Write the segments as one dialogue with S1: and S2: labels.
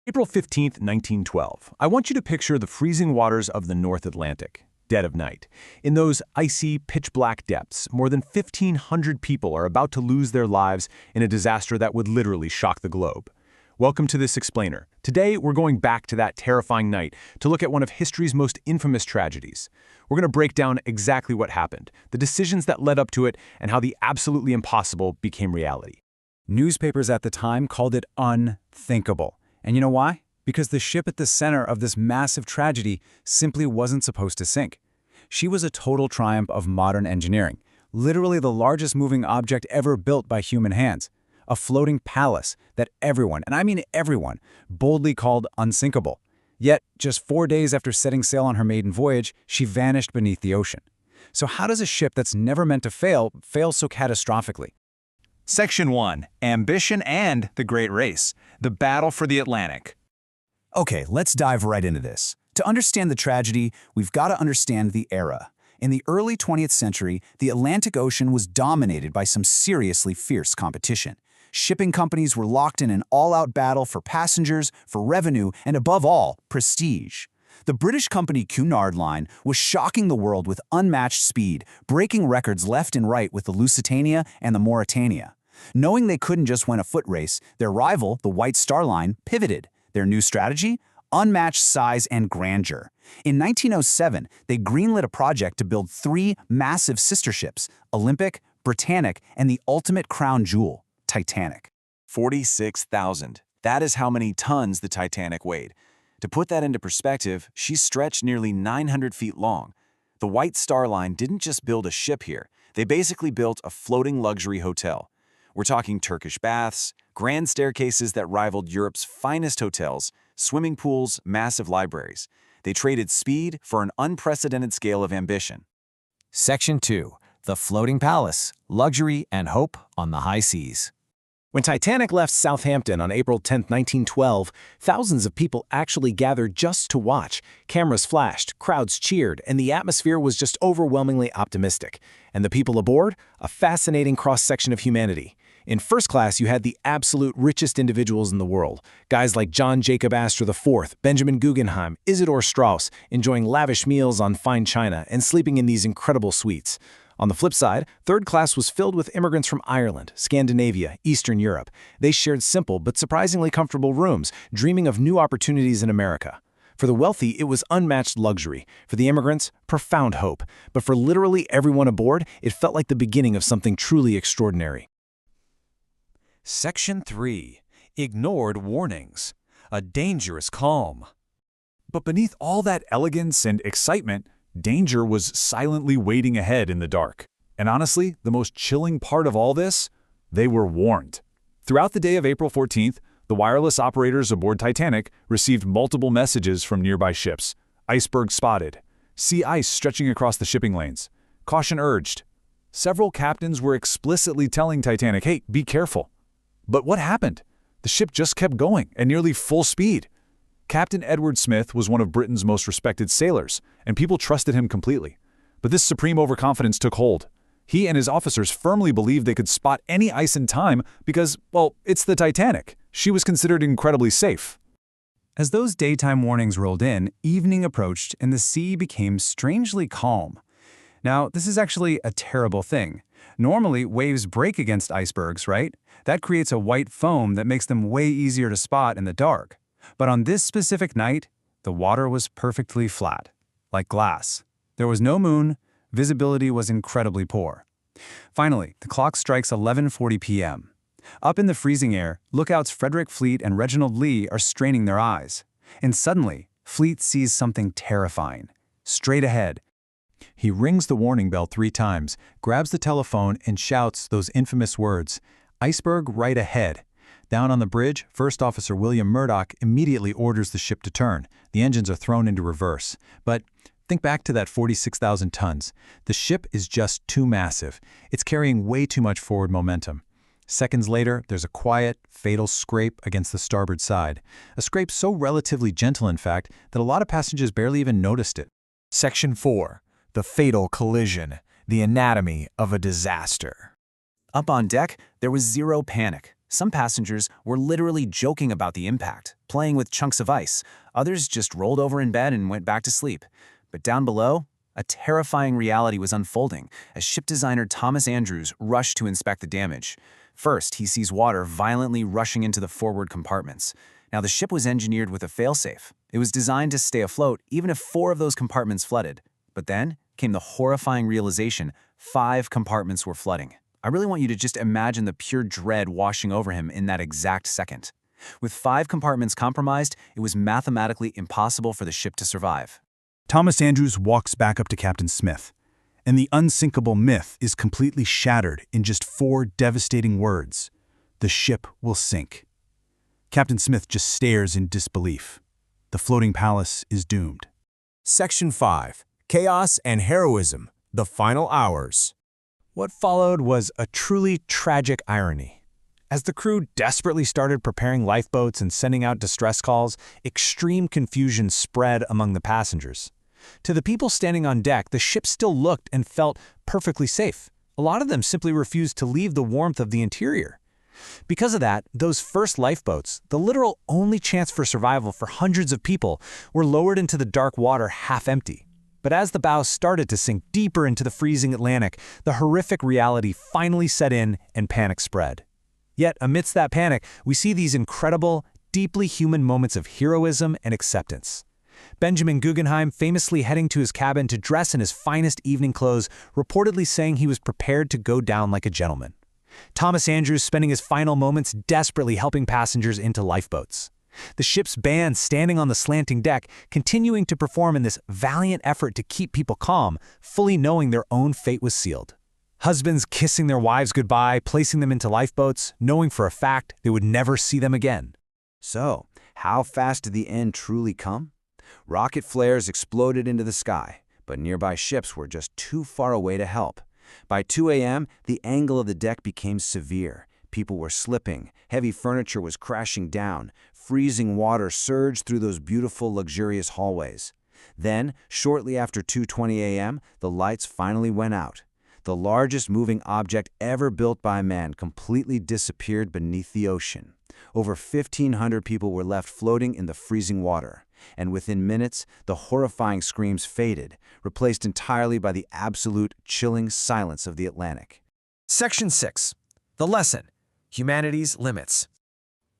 S1: April 15th, 1912. I want you to picture the freezing waters of the North Atlantic, dead of night. In those icy, pitch-black depths, more than 1,500 people are about to lose their lives in a disaster that would literally shock the globe. Welcome to this explainer. Today, we're going back to that terrifying night to look at one of history's most infamous tragedies. We're going to break down exactly what happened, the decisions that led up to it, and how the absolutely impossible became reality.
S2: Newspapers at the time called it unthinkable. And you know why? Because the ship at the center of this massive tragedy simply wasn't supposed to sink. She was a total triumph of modern engineering, literally the largest moving object ever built by human hands. A floating palace that everyone, and I mean everyone, boldly called unsinkable. Yet, just 4 days after setting sail on her maiden voyage, she vanished beneath the ocean. So how does a ship that's never meant to fail so catastrophically?
S3: Section 1. Ambition and the Great Race. The Battle for the Atlantic.
S2: Okay, let's dive right into this. To understand the tragedy, we've got to understand the era. In the early 20th century, the Atlantic Ocean was dominated by some seriously fierce competition. Shipping companies were locked in an all-out battle for passengers, for revenue, and above all, prestige. The British company Cunard Line was shocking the world with unmatched speed, breaking records left and right with the Lusitania and the Mauretania. Knowing they couldn't just win a foot race, their rival, the White Star Line, pivoted. Their new strategy? Unmatched size and grandeur. In 1907, they greenlit a project to build 3 massive sister ships, Olympic, Britannic, and the ultimate crown jewel, Titanic.
S3: 46,000. That is how many tons the Titanic weighed. To put that into perspective, she stretched nearly 900 feet long. The White Star Line didn't just build a ship here. They basically built a floating luxury hotel. We're talking Turkish baths, grand staircases that rivaled Europe's finest hotels, swimming pools, massive libraries. They traded speed for an unprecedented scale of ambition.
S4: Section 2. The Floating Palace, Luxury and Hope on the High Seas.
S1: When Titanic left Southampton on April 10, 1912, thousands of people actually gathered just to watch. Cameras flashed, crowds cheered, and the atmosphere was just overwhelmingly optimistic. And the people aboard? A fascinating cross-section of humanity. In first class, you had the absolute richest individuals in the world. Guys like John Jacob Astor IV, Benjamin Guggenheim, Isidor Straus, enjoying lavish meals on fine china and sleeping in these incredible suites. On the flip side, third class was filled with immigrants from Ireland, Scandinavia, Eastern Europe. They shared simple but surprisingly comfortable rooms, dreaming of new opportunities in America. For the wealthy, it was unmatched luxury. For the immigrants, profound hope. But for literally everyone aboard, it felt like the beginning of something truly extraordinary.
S4: Section 3. Ignored Warnings. A Dangerous Calm.
S5: But beneath all that elegance and excitement, danger was silently waiting ahead in the dark. And honestly, the most chilling part of all this? They were warned. Throughout the day of April 14th, the wireless operators aboard Titanic received multiple messages from nearby ships. Iceberg spotted. Sea ice stretching across the shipping lanes. Caution urged. Several captains were explicitly telling Titanic, hey, be careful. But what happened? The ship just kept going at nearly full speed. Captain Edward Smith was one of Britain's most respected sailors, and people trusted him completely. But this supreme overconfidence took hold. He and his officers firmly believed they could spot any ice in time because, well, it's the Titanic. She was considered incredibly safe.
S2: As those daytime warnings rolled in, evening approached and the sea became strangely calm. Now, this is actually a terrible thing. Normally, waves break against icebergs, right? That creates a white foam that makes them way easier to spot in the dark. But on this specific night, the water was perfectly flat, like glass. There was no moon, visibility was incredibly poor. Finally, the clock strikes 11:40 p.m. Up in the freezing air, lookouts Frederick Fleet and Reginald Lee are straining their eyes. And suddenly, Fleet sees something terrifying. Straight ahead,
S1: He rings the warning bell 3 times, grabs the telephone, and shouts those infamous words, "Iceberg right ahead." Down on the bridge, First Officer William Murdoch immediately orders the ship to turn. The engines are thrown into reverse. But think back to that 46,000 tons. The ship is just too massive. It's carrying way too much forward momentum. Seconds later, there's a quiet, fatal scrape against the starboard side. A scrape so relatively gentle, in fact, that a lot of passengers barely even noticed it.
S4: Section 4. The Fatal Collision. The Anatomy of a Disaster.
S2: Up on deck, there was zero panic.
S4: Some passengers were literally joking about the impact, playing with chunks of ice. Others just rolled over in bed and went back to sleep. But down below, a terrifying reality was unfolding as ship designer Thomas Andrews rushed to inspect the damage. First, he sees water violently rushing into the forward compartments. Now, the ship was engineered with a failsafe. It was designed to stay afloat even if 4 of those compartments flooded. But then came the horrifying realization 5 compartments were flooding. I really want you to just imagine the pure dread washing over him in that exact second. With 5 compartments compromised, it was mathematically impossible for the ship to survive.
S2: Thomas Andrews walks back up to Captain Smith, and the unsinkable myth is completely shattered in just 4 devastating words. The ship will sink. Captain Smith just stares in disbelief. The floating palace is doomed.
S1: Section 5. Chaos and Heroism. The Final Hours. What followed was a truly tragic irony. As the crew desperately started preparing lifeboats and sending out distress calls, extreme confusion spread among the passengers. To the people standing on deck, the ship still looked and felt perfectly safe. A lot of them simply refused to leave the warmth of the interior. Because of that, those first lifeboats, the literal only chance for survival for hundreds of people, were lowered into the dark water half empty. But as the bow started to sink deeper into the freezing Atlantic, the horrific reality finally set in and panic spread. Yet, amidst that panic, we see these incredible, deeply human moments of heroism and acceptance. Benjamin Guggenheim famously heading to his cabin to dress in his finest evening clothes, reportedly saying he was prepared to go down like a gentleman. Thomas Andrews spending his final moments desperately helping passengers into lifeboats. The ship's band standing on the slanting deck, continuing to perform in this valiant effort to keep people calm, fully knowing their own fate was sealed. Husbands kissing their wives goodbye, placing them into lifeboats, knowing for a fact they would never see them again.
S3: So, how fast did the end truly come? Rocket flares exploded into the sky, but nearby ships were just too far away to help. By 2 a.m., the angle of the deck became severe. People were slipping, heavy furniture was crashing down, freezing water surged through those beautiful, luxurious hallways. Then, shortly after 2:20 a.m., the lights finally went out. The largest moving object ever built by man completely disappeared beneath the ocean. Over 1,500 people were left floating in the freezing water, and within minutes, the horrifying screams faded, replaced entirely by the absolute, chilling silence of the Atlantic.
S4: Section 6. The lesson: humanity's limits.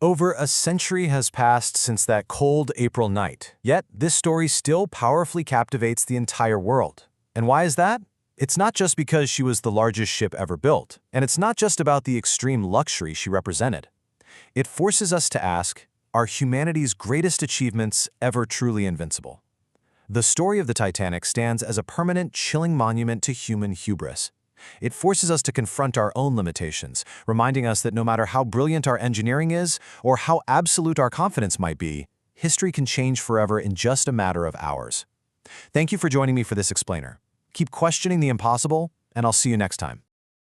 S1: Over a century has passed since that cold April night, yet this story still powerfully captivates the entire world. And why is that? It's not just because she was the largest ship ever built, and it's not just about the extreme luxury she represented. It forces us to ask, are humanity's greatest achievements ever truly invincible? The story of the Titanic stands as a permanent, chilling monument to human hubris. It forces us to confront our own limitations, reminding us that no matter how brilliant our engineering is, or how absolute our confidence might be, history can change forever in just a matter of hours. Thank you for joining me for this explainer. Keep questioning the impossible, and I'll see you next time.